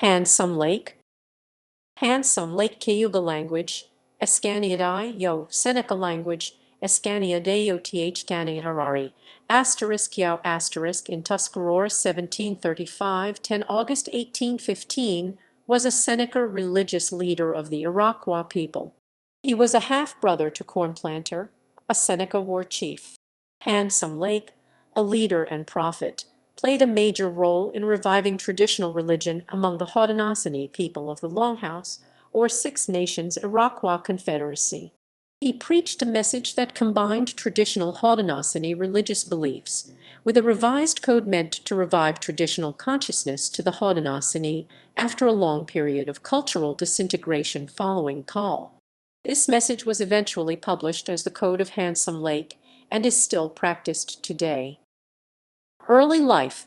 Handsome Lake. Handsome Lake Cayuga language, Sganyodaiyo, Seneca language, Sganyodaiyo Thkanyatararí, asterisk Yao asterisk in Tuscarora 1735, 10 August 1815, was a Seneca religious leader of the Iroquois people. He was a half-brother to Cornplanter, a Seneca war chief. Handsome Lake, a leader and prophet, played a major role in reviving traditional religion among the Haudenosaunee people of the Longhouse, or Six Nations Iroquois Confederacy. He preached a message that combined traditional Haudenosaunee religious beliefs with a revised code meant to revive traditional consciousness to the Haudenosaunee after a long period of cultural disintegration following Call. This message was eventually published as the Code of Handsome Lake and is still practiced today. Early life.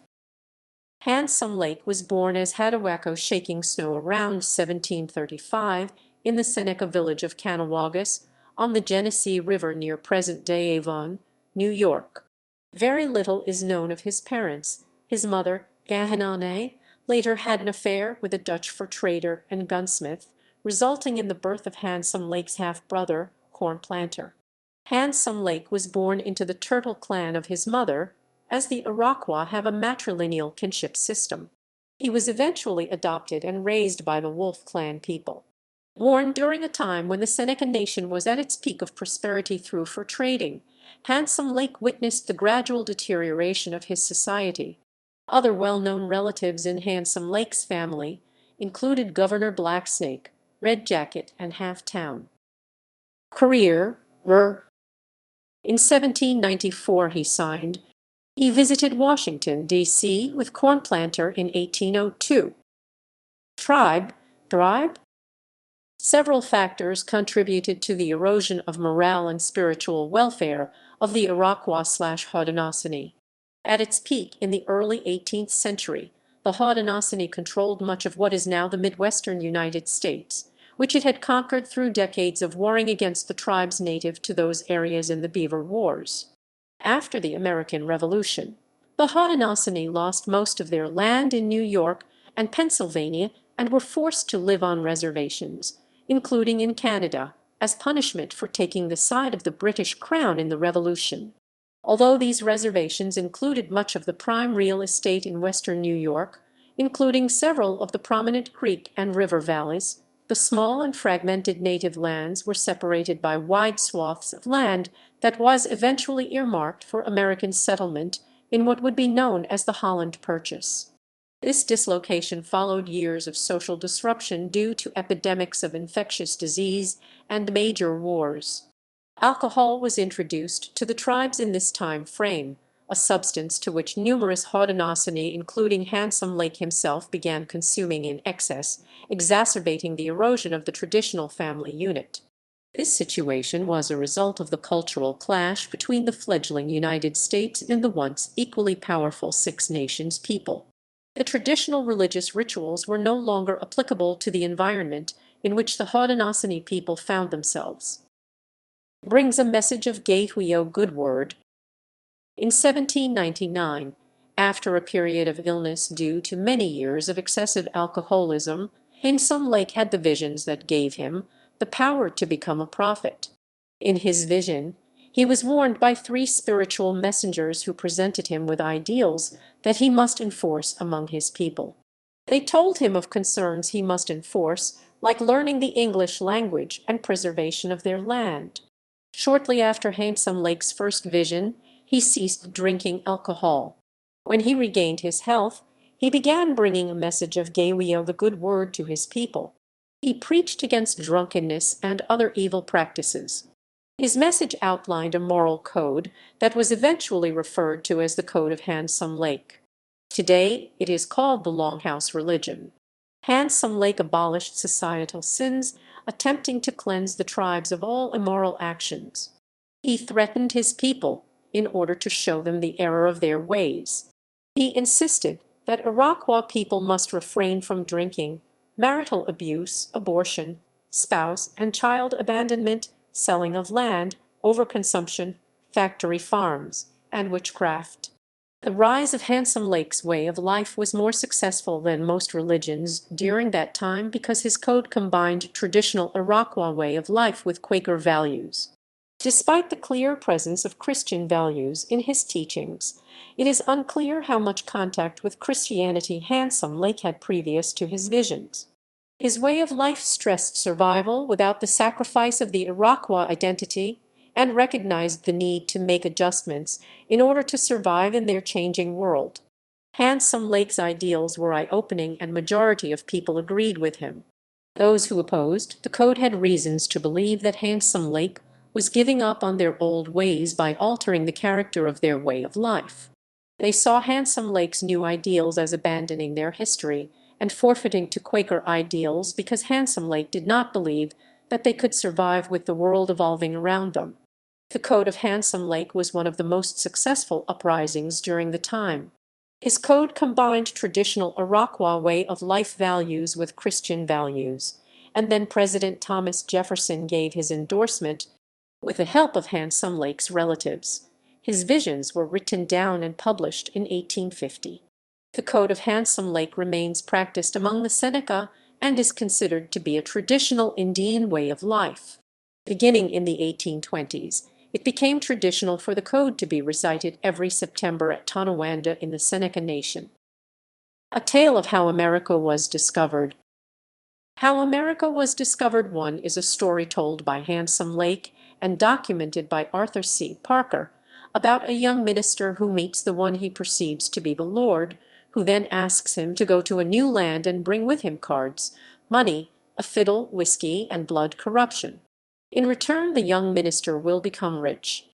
Handsome Lake was born as Haudenosaunee shaking snow around 1735 in the Seneca village of Cayuga on the Genesee River near present-day Avon, New York. Very little is known of his parents. His mother, Sganyadái, later had an affair with a Dutch fur trader and gunsmith, resulting in the birth of Handsome Lake's half-brother, Cornplanter. Handsome Lake was born into the Turtle clan of his mother, as the Iroquois have a matrilineal kinship system. He was eventually adopted and raised by the Wolf clan people. Born during a time when the Seneca nation was at its peak of prosperity through fur trading, Handsome Lake witnessed the gradual deterioration of his society. Other well-known relatives in Handsome Lake's family included Governor Blacksnake, Red Jacket, and Half Town. Career. In 1794 he visited Washington, D.C. with Cornplanter in 1802. Tribe. Several factors contributed to the erosion of morale and spiritual welfare of the Iroquois/Haudenosaunee. At its peak in the early 18th century, the Haudenosaunee controlled much of what is now the Midwestern United States, which it had conquered through decades of warring against the tribes native to those areas in the Beaver Wars. After the American Revolution, the Haudenosaunee lost most of their land in New York and Pennsylvania and were forced to live on reservations, including in Canada, as punishment for taking the side of the British Crown in the Revolution. Although these reservations included much of the prime real estate in western New York, including several of the prominent creek and river valleys, the small and fragmented native lands were separated by wide swaths of land that was eventually earmarked for American settlement in what would be known as the Holland Purchase. This dislocation followed years of social disruption due to epidemics of infectious disease and major wars. Alcohol was introduced to the tribes in this time frame, a substance to which numerous Haudenosaunee, including Handsome Lake himself, began consuming in excess, exacerbating the erosion of the traditional family unit. This situation was a result of the cultural clash between the fledgling United States and the once equally powerful Six Nations people. The traditional religious rituals were no longer applicable to the environment in which the Haudenosaunee people found themselves. Brings a message of Gayhuyo good word. In 1799, after a period of illness due to many years of excessive alcoholism, Handsome Lake had the visions that gave him the power to become a prophet. In his vision, he was warned by three spiritual messengers who presented him with ideals that he must enforce among his people. They told him of concerns he must enforce, like learning the English language and preservation of their land. Shortly after Handsome Lake's first vision, he ceased drinking alcohol. When he regained his health, he began bringing a message of Gayhuyo the good word to his people. He preached against drunkenness and other evil practices. His message outlined a moral code that was eventually referred to as the Code of Handsome Lake. Today, it is called the Longhouse religion. Handsome Lake abolished societal sins, attempting to cleanse the tribes of all immoral actions. He threatened his people in order to show them the error of their ways. He insisted that Iroquois people must refrain from drinking, marital abuse, abortion, spouse and child abandonment, selling of land, overconsumption, factory farms, and witchcraft. The rise of Handsome Lake's way of life was more successful than most religions during that time because his code combined traditional Iroquois way of life with Quaker values. Despite the clear presence of Christian values in his teachings, it is unclear how much contact with Christianity Handsome Lake had previous to his visions. His way of life stressed survival without the sacrifice of the Iroquois identity and recognized the need to make adjustments in order to survive in their changing world. Handsome Lake's ideals were eye-opening and majority of people agreed with him. Those who opposed the code had reasons to believe that Handsome Lake was giving up on their old ways by altering the character of their way of life. They saw Handsome Lake's new ideals as abandoning their history and forfeiting to Quaker ideals because Handsome Lake did not believe that they could survive with the world evolving around them. The Code of Handsome Lake was one of the most successful uprisings during the time. His code combined traditional Iroquois way of life values with Christian values, and then President Thomas Jefferson gave his endorsement with the help of Handsome Lake's relatives. His visions were written down and published in 1850. The Code of Handsome Lake remains practiced among the Seneca and is considered to be a traditional Indian way of life. Beginning in the 1820s, it became traditional for the code to be recited every September at Tonawanda in the Seneca Nation. A Tale of How America Was Discovered. How America Was Discovered 1 is a story told by Handsome Lake and documented by Arthur C. Parker about a young minister who meets the one he perceives to be the Lord, who then asks him to go to a new land and bring with him cards, money, a fiddle, whiskey, and blood corruption. In return, the young minister will become rich.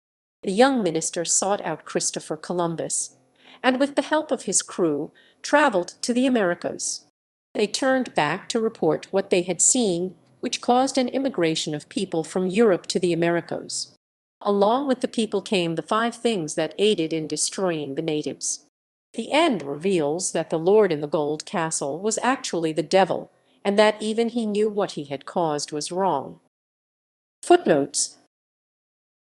The young minister sought out Christopher Columbus, and with the help of his crew, traveled to the Americas. They turned back to report what they had seen, which caused an immigration of people from Europe to the Americas. Along with the people came the 5 things that aided in destroying the natives. The end reveals that the Lord in the gold castle was actually the devil, and that even he knew what he had caused was wrong. Footnotes: